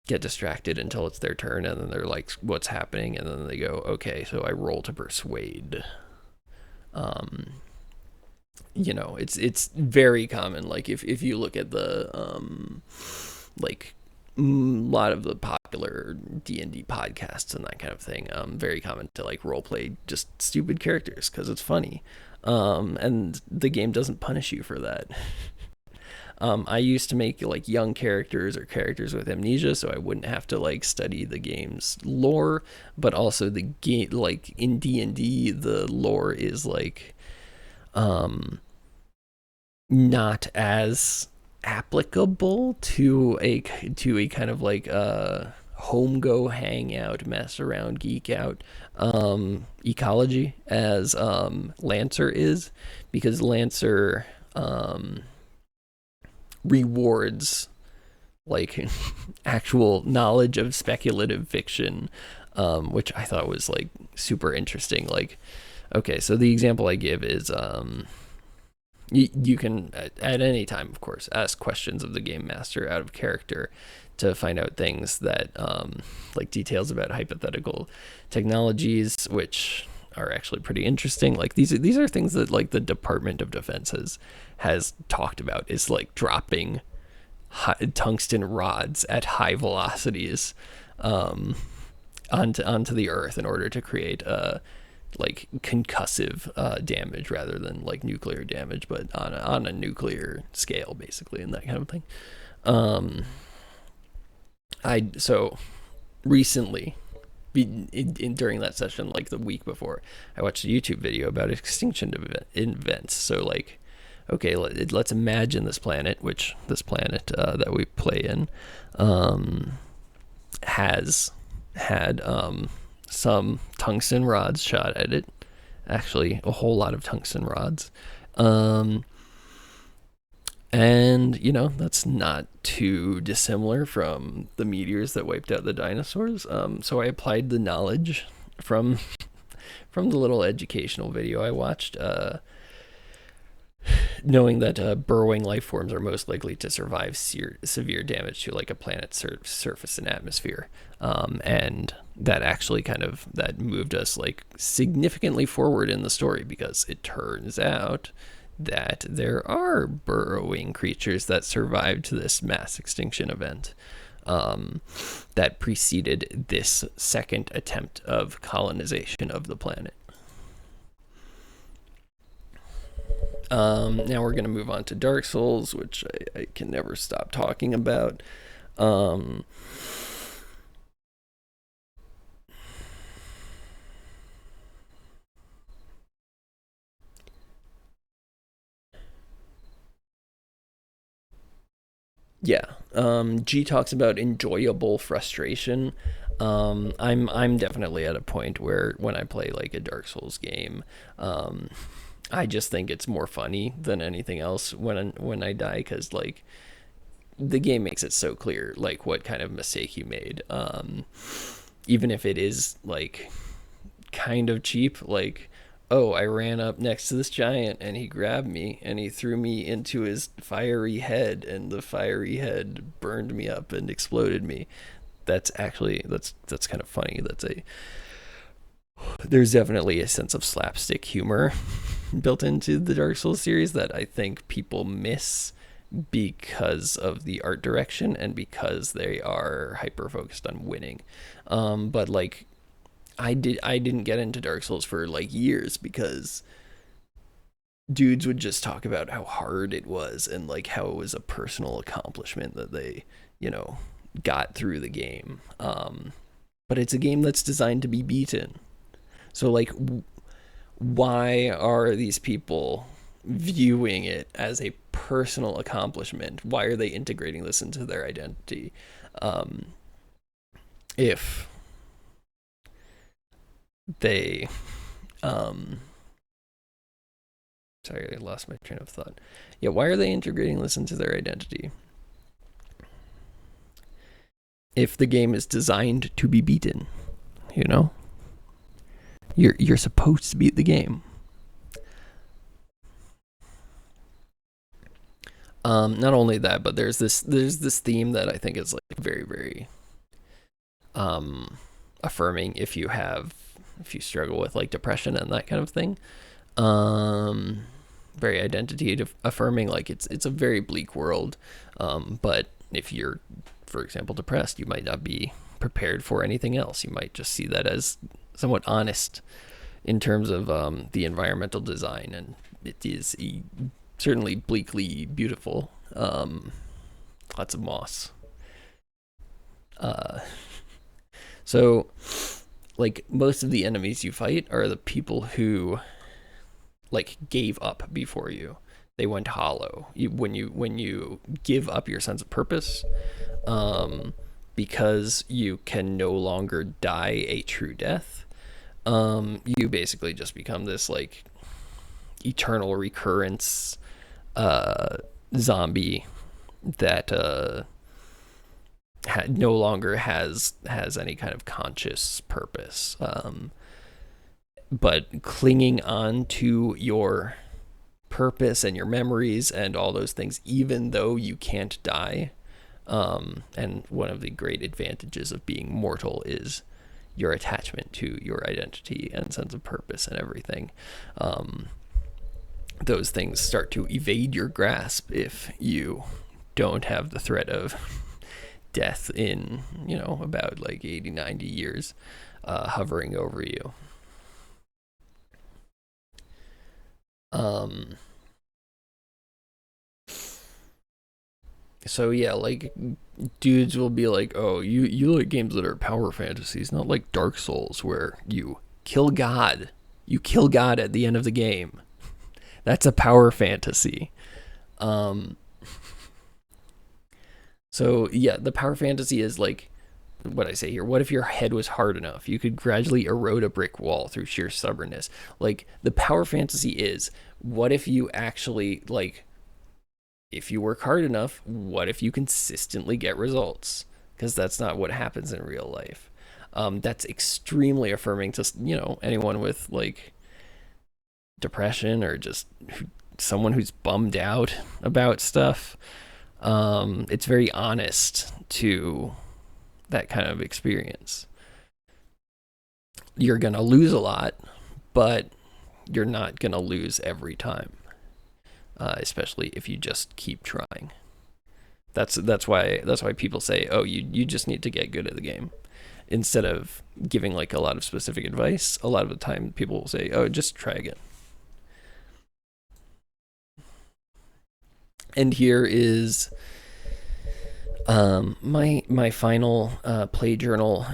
get distracted until it's their turn, and then they're like, "What's happening?" And then they go, "Okay, so I roll to persuade." Um, it's very common. Like if you look at the like a lot of the popular D&D podcasts and that kind of thing, very common to like role play just stupid characters because it's funny, and the game doesn't punish you for that. I used to make like young characters or characters with amnesia, so I wouldn't have to like study the game's lore. But also the game, like in D&D, the lore is like um, not as applicable to a kind of like home go hang out, mess around, geek out ecology as Lancer is, because Lancer rewards like actual knowledge of speculative fiction, which I thought was like super interesting. Like, okay, so the example I give is you can at any time, of course, ask questions of the game master out of character to find out things that like details about hypothetical technologies, which are actually pretty interesting. Like these are things that like the Department of Defense has talked about, is like dropping tungsten rods at high velocities onto the earth in order to create like concussive damage rather than like nuclear damage, but on a nuclear scale, basically, and that kind of thing. So recently, during that session, like the week before, I watched a YouTube video about extinction events. So like, okay, let's imagine this planet, that we play in, has had some tungsten rods shot at it. Actually, a whole lot of tungsten rods. And, that's not too dissimilar from the meteors that wiped out the dinosaurs. So I applied the knowledge from the little educational video I watched, knowing that burrowing life forms are most likely to survive severe damage to like a planet's surface and atmosphere. And that actually that moved us like significantly forward in the story, because it turns out that there are burrowing creatures that survived this mass extinction event that preceded this second attempt of colonization of the planet. Now we're going to move on to Dark Souls, which I can never stop talking about. Yeah. G talks about enjoyable frustration. I'm definitely at a point where when I play like a Dark Souls game, I just think it's more funny than anything else when I die, because like the game makes it so clear like what kind of mistake you made. Even if it is like kind of cheap, like, oh, I ran up next to this giant and he grabbed me and he threw me into his fiery head, and the fiery head burned me up and exploded me. That's kind of funny. There's definitely a sense of slapstick humor built into the Dark Souls series that I think people miss because of the art direction and because they are hyper focused on winning. But like, I didn't get into Dark Souls for like years because dudes would just talk about how hard it was and like how it was a personal accomplishment that they, got through the game. But it's a game that's designed to be beaten. So like, why are these people viewing it as a personal accomplishment? Why are they integrating this into their identity? If they sorry, I lost my train of thought. Yeah, why are they integrating this into their identity if the game is designed to be beaten? You're supposed to beat the game. Not only that, but there's this theme that I think is like very, very affirming if you struggle with like depression and that kind of thing. Um, Very identity affirming. Like it's a very bleak world, but if you're, for example, depressed, you might not be prepared for anything else. You might just see that as somewhat honest in terms of the environmental design, and it is certainly bleakly beautiful. Lots of moss. Uh, so, like, most of the enemies you fight are the people who like gave up before you. They went hollow. When you give up your sense of purpose, um, because you can no longer die a true death, you basically just become this like eternal recurrence uh, zombie that no longer has any kind of conscious purpose. But clinging on to your purpose and your memories and all those things, even though you can't die. And one of the great advantages of being mortal is your attachment to your identity and sense of purpose and everything. Those things start to evade your grasp if you don't have the threat of death in, about like 80, 90 years hovering over you. Um, so yeah, like dudes will be like, "Oh, you like games that are power fantasies, not like Dark Souls where kill God. You kill God at the end of the game. That's a power fantasy." Um, so yeah, the power fantasy is like what I say here. What if your head was hard enough? You could gradually erode a brick wall through sheer stubbornness. Like the power fantasy is, what if you actually like if you work hard enough, what if you consistently get results? Because that's not what happens in real life. That's extremely affirming to anyone with like depression or just someone who's bummed out about stuff. It's very honest to that kind of experience. You're gonna lose a lot, but you're not gonna lose every time, especially if you just keep trying. That's why people say, "Oh, you just need to get good at the game," instead of giving like a lot of specific advice. A lot of the time, people will say, "Oh, just try again." And here is my final play journal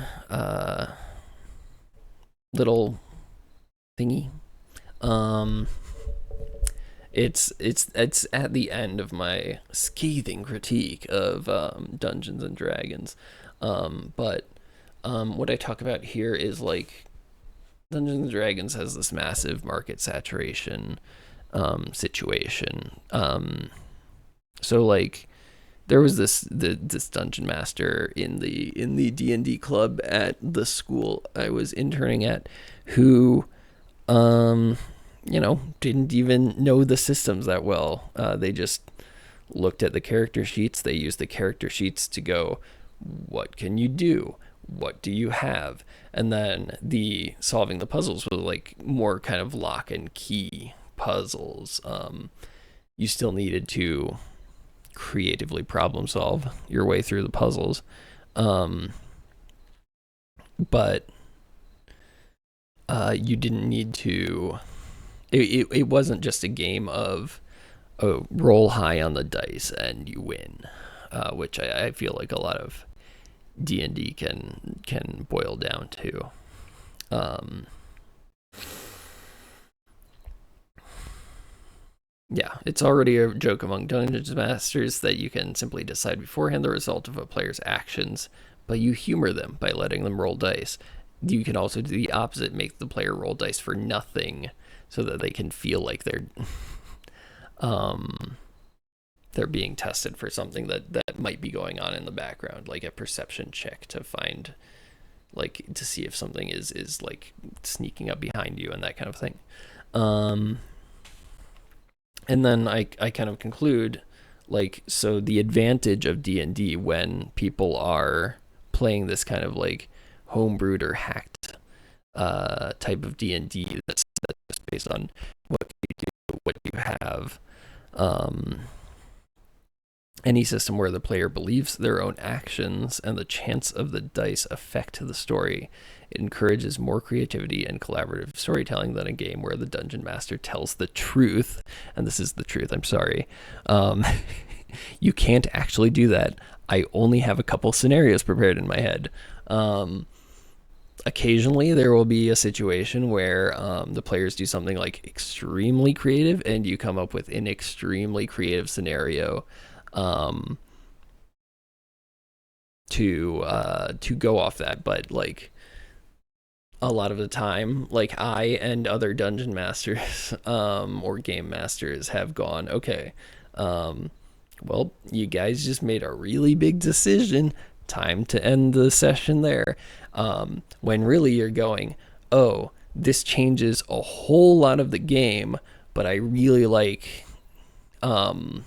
little thingy. Um, it's at the end of my scathing critique of Dungeons and Dragons. But what I talk about here is like Dungeons and Dragons has this massive market saturation situation. So like there was this dungeon master in the D&D club at the school I was interning at who didn't even know the systems that well. They just looked at the character sheets. They used the character sheets to go, what can you do? What do you have? And then the solving the puzzles was like more kind of lock and key puzzles. You still needed to creatively problem solve your way through the puzzles. But you didn't need to. It wasn't just a game of roll high on the dice and you win, which I feel like a lot of D&D can boil down to. Yeah, it's already a joke among Dungeons Masters that you can simply decide beforehand the result of a player's actions, but you humor them by letting them roll dice. You can also do the opposite, make the player roll dice for nothing so that they can feel like um, they're being tested for something that might be going on in the background, like a perception check to find, like, to see if something is like sneaking up behind you and that kind of thing. And then I kind of conclude Like, so the advantage of D&D when people are playing this kind of like homebrewed or hacked type of D&D that's just based on what you do, what you have. Um, any system where the player believes their own actions and the chance of the dice affect the story. It encourages more creativity and collaborative storytelling than a game where the dungeon master tells the truth. And this is the truth, I'm sorry. Um, you can't actually do that. I only have a couple scenarios prepared in my head. Occasionally there will be a situation where the players do something like extremely creative and you come up with an extremely creative scenario um, to go off that. But like a lot of the time, like I and other dungeon masters or game masters have gone, okay, um, well, you guys just made a really big decision. Time to end the session there. When really you're going, oh, this changes a whole lot of the game, but I really like um,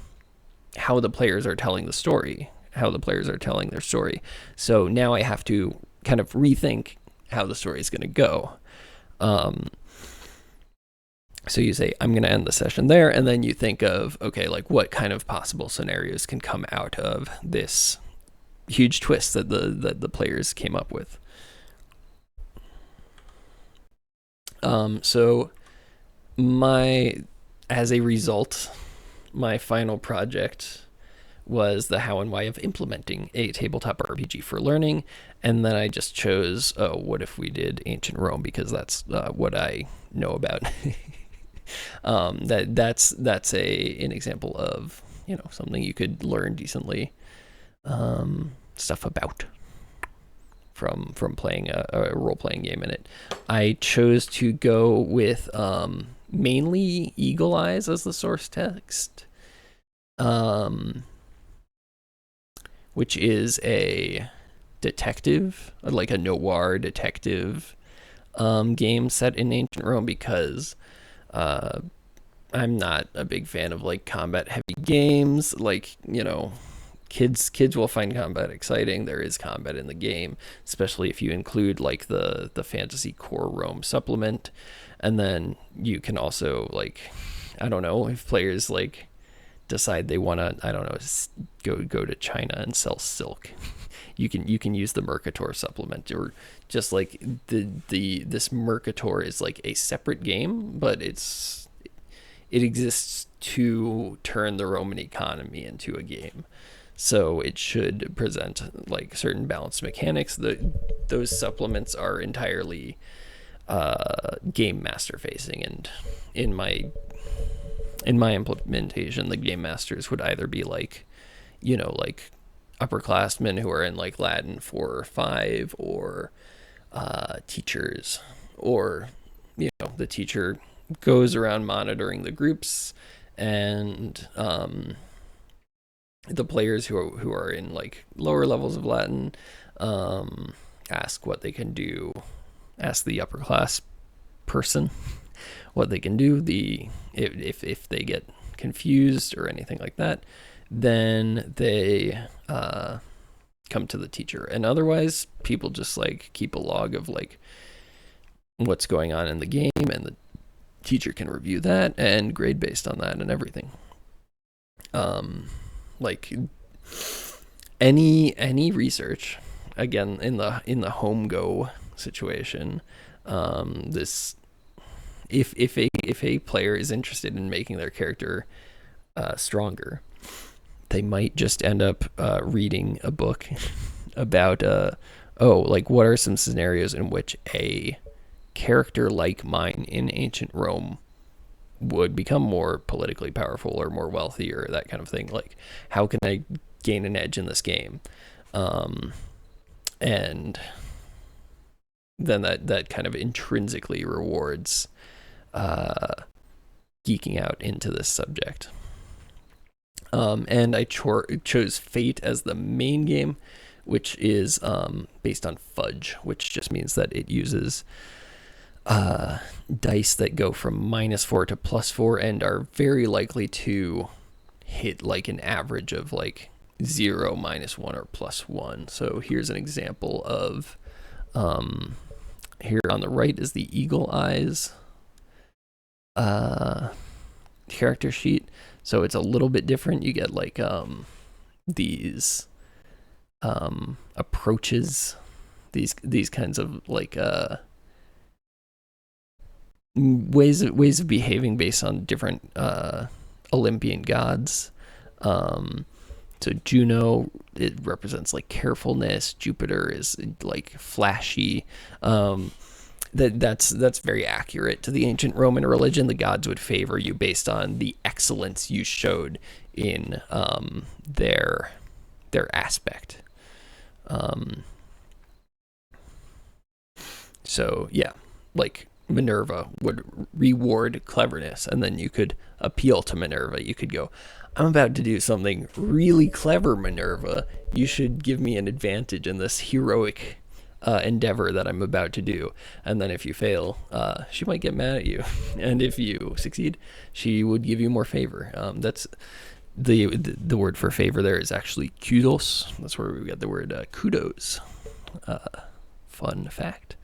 how the players are telling the story, how the players are telling their story. So now I have to kind of rethink how the story is going to go. Um, so you say, I'm going to end the session there. And then you think of, okay, like what kind of possible scenarios can come out of this huge twist that the players came up with. So as a result, my final project was the how and why of implementing a tabletop RPG for learning, and then I just chose, oh, what if we did ancient Rome, because that's what I know about. That's an example of something you could learn decently stuff about from playing a role playing game in it. I chose to go with mainly Eagle Eyes as the source text, which is a detective, like a noir detective game set in ancient Rome, because I'm not a big fan of like combat heavy games. Like, kids will find combat exciting. There is combat in the game, especially if you include like the fantasy core Rome supplement. And then you can also, like, I don't know, if players like decide they want to, I don't know, go to China and sell silk, you can use the Mercator supplement, or just like this Mercator is like a separate game, but it exists to turn the Roman economy into a game. So it should present like certain balanced mechanics. Those supplements are entirely game master facing, and in my implementation, the game masters would either be like, like upperclassmen who are in like Latin 4 or 5, or teachers, or the teacher goes around monitoring the groups, and the players who are in like lower levels of Latin ask what they can do, ask the upper class person what they can do. If they get confused or anything like that, then they come to the teacher. And otherwise, people just like keep a log of like what's going on in the game, and the teacher can review that and grade based on that and everything. Like any research, again, in the home go situation, this if a player is interested in making their character stronger, they might just end up reading a book about like what are some scenarios in which a character like mine in ancient Rome would become more politically powerful or more wealthy, or that kind of thing. Like, how can I gain an edge in this game? And then that kind of intrinsically rewards geeking out into this subject. And I chose Fate as the main game, which is based on fudge, which just means that it uses dice that go from -4 to +4 and are very likely to hit like an average of like 0, -1, or +1. So here's an example of here on the right is the eagle eyes character sheet. So it's a little bit different. You get like these approaches, these kinds of like ways of behaving based on different Olympian gods. So Juno, it represents like carefulness. Jupiter is like flashy. That's very accurate to the ancient Roman religion. The gods would favor you based on the excellence you showed in their aspect. So yeah, like Minerva would reward cleverness, and then you could appeal to Minerva. You could go, I'm about to do something really clever, Minerva. You should give me an advantage in this heroic endeavor that I'm about to do. And then if you fail, she might get mad at you. And if you succeed, she would give you more favor. That's the word for favor there is actually kudos. That's where we got the word kudos. Fun fact.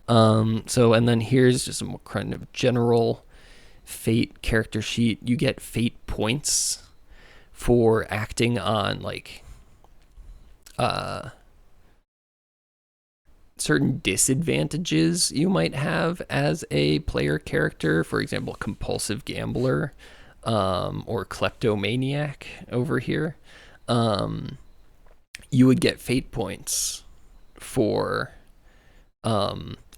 So, and then here's just a more kind of general fate character sheet. You get fate points for acting on like certain disadvantages you might have as a player character. For example, compulsive gambler, or kleptomaniac over here. You would get fate points for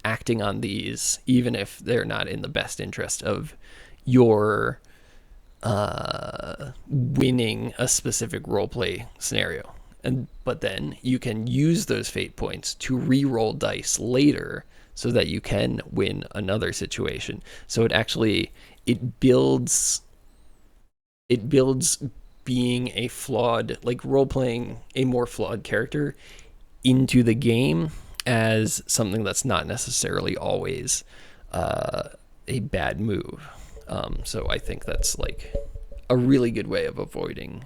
acting on these, even if they're not in the best interest of your winning a specific roleplay scenario. But then you can use those fate points to re-roll dice later so that you can win another situation. So it builds being a flawed, like role-playing a more flawed character into the game as something that's not necessarily always a bad move. So I think that's like a really good way of avoiding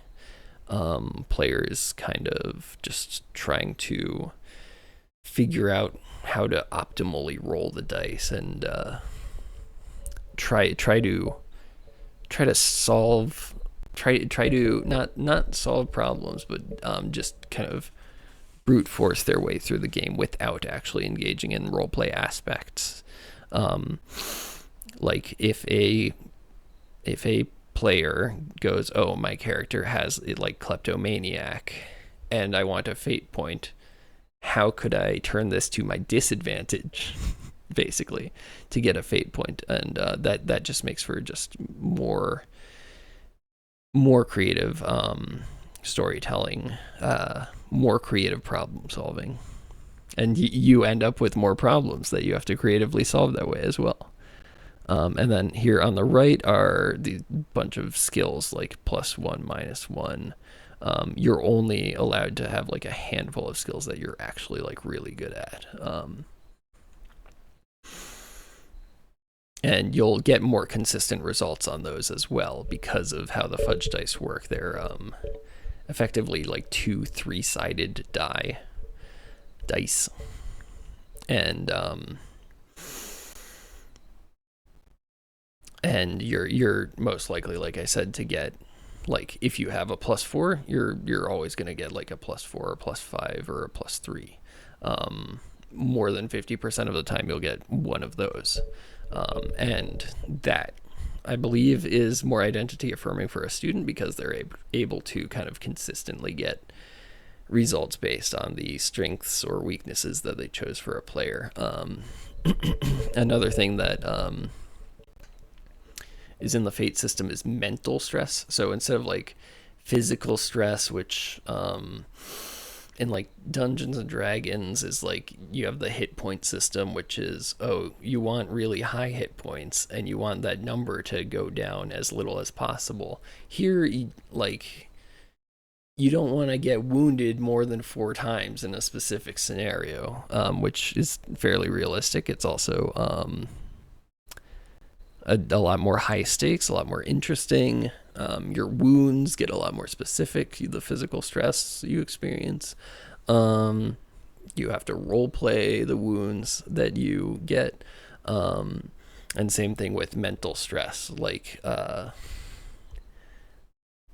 players kind of just trying to figure out how to optimally roll the dice and try to solve not solve problems, but just kind of brute force their way through the game without actually engaging in roleplay aspects. Like if a player goes, oh, my character has like kleptomaniac and I want a fate point, how could I turn this to my disadvantage basically to get a fate point? And that just makes for just more creative storytelling, more creative problem solving, and you end up with more problems that you have to creatively solve that way as well. And then here on the right are the bunch of skills like +1, -1. You're only allowed to have like a handful of skills that you're actually like really good at. And you'll get more consistent results on those as well because of how the fudge dice work. They're effectively like 2 3-sided dice. And you're most likely, like I said, to get, like, if you have a +4, you're always going to get like a +4 or +5 or a +3. More than 50% of the time you'll get one of those. And that, I believe, is more identity affirming for a student because they're able to kind of consistently get results based on the strengths or weaknesses that they chose for a player. Another thing that is in the fate system is mental stress. So instead of like physical stress, which in like Dungeons and Dragons is like you have the hit point system, which is, oh, you want really high hit points and you want that number to go down as little as possible. Here, like, you don't want to get wounded more than 4 times in a specific scenario, which is fairly realistic. It's also a lot more high stakes, a lot more interesting. Your wounds get a lot more specific, the physical stress you experience. You have to role play the wounds that you get. And same thing with mental stress. Like,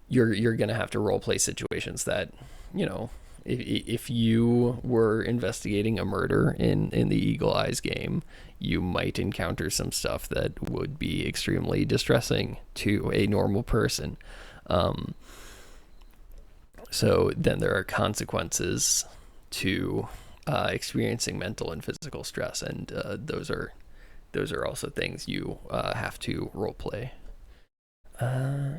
you're gonna have to role play situations that, you know, if you were investigating a murder in the Eagle Eyes game, you might encounter some stuff that would be extremely distressing to a normal person. Um, so then there are consequences to experiencing mental and physical stress, and those are also things you have to role play. Uh,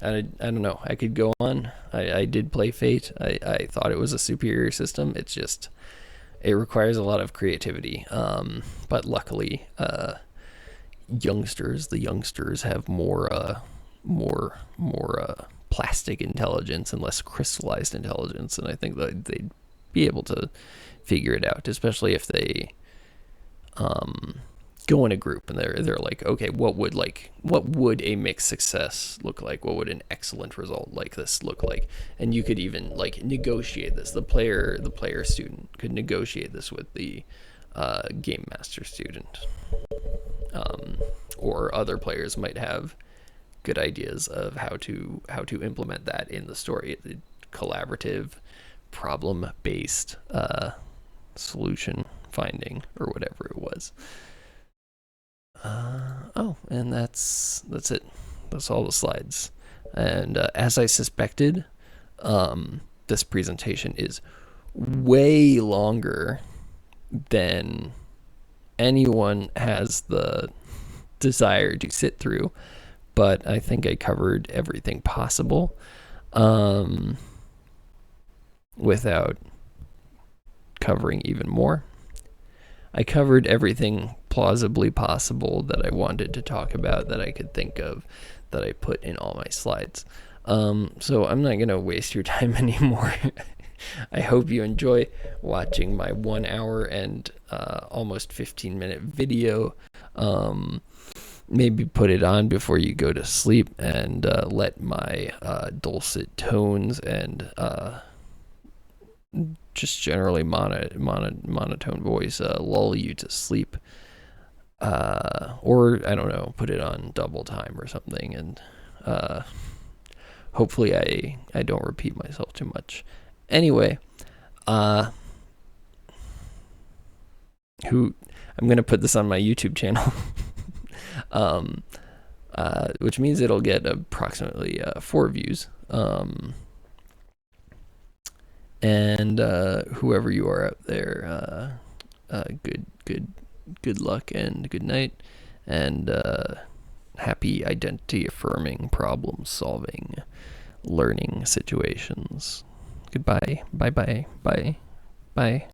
I don't know. I could go on. I did play Fate. I thought it was a superior system. It's just, it requires a lot of creativity. But luckily, the youngsters have more plastic intelligence and less crystallized intelligence, and I think that they'd be able to figure it out, especially if they go in a group and they're like, okay, what would a mixed success look like? What would an excellent result like this look like? And you could even like negotiate this. The player student could negotiate this with the game master student, or other players might have good ideas of how to implement that in the story. Collaborative, problem based solution finding or whatever it was. And that's it. That's all the slides. And as I suspected, this presentation is way longer than anyone has the desire to sit through. But I think I covered everything possible without covering even more. I covered everything plausibly possible that I wanted to talk about, that I could think of, that I put in all my slides. So I'm not going to waste your time anymore. I hope you enjoy watching my 1 hour and almost 15-minute video. Maybe put it on before you go to sleep and let my dulcet tones and just generally monotone voice lull you to sleep. Or, I don't know, put it on double time or something, and hopefully I don't repeat myself too much. Anyway, I'm going to put this on my YouTube channel, which means it'll get approximately 4 views. And whoever you are out there, good luck and good night, and happy identity affirming, problem solving, learning situations. Goodbye. Bye.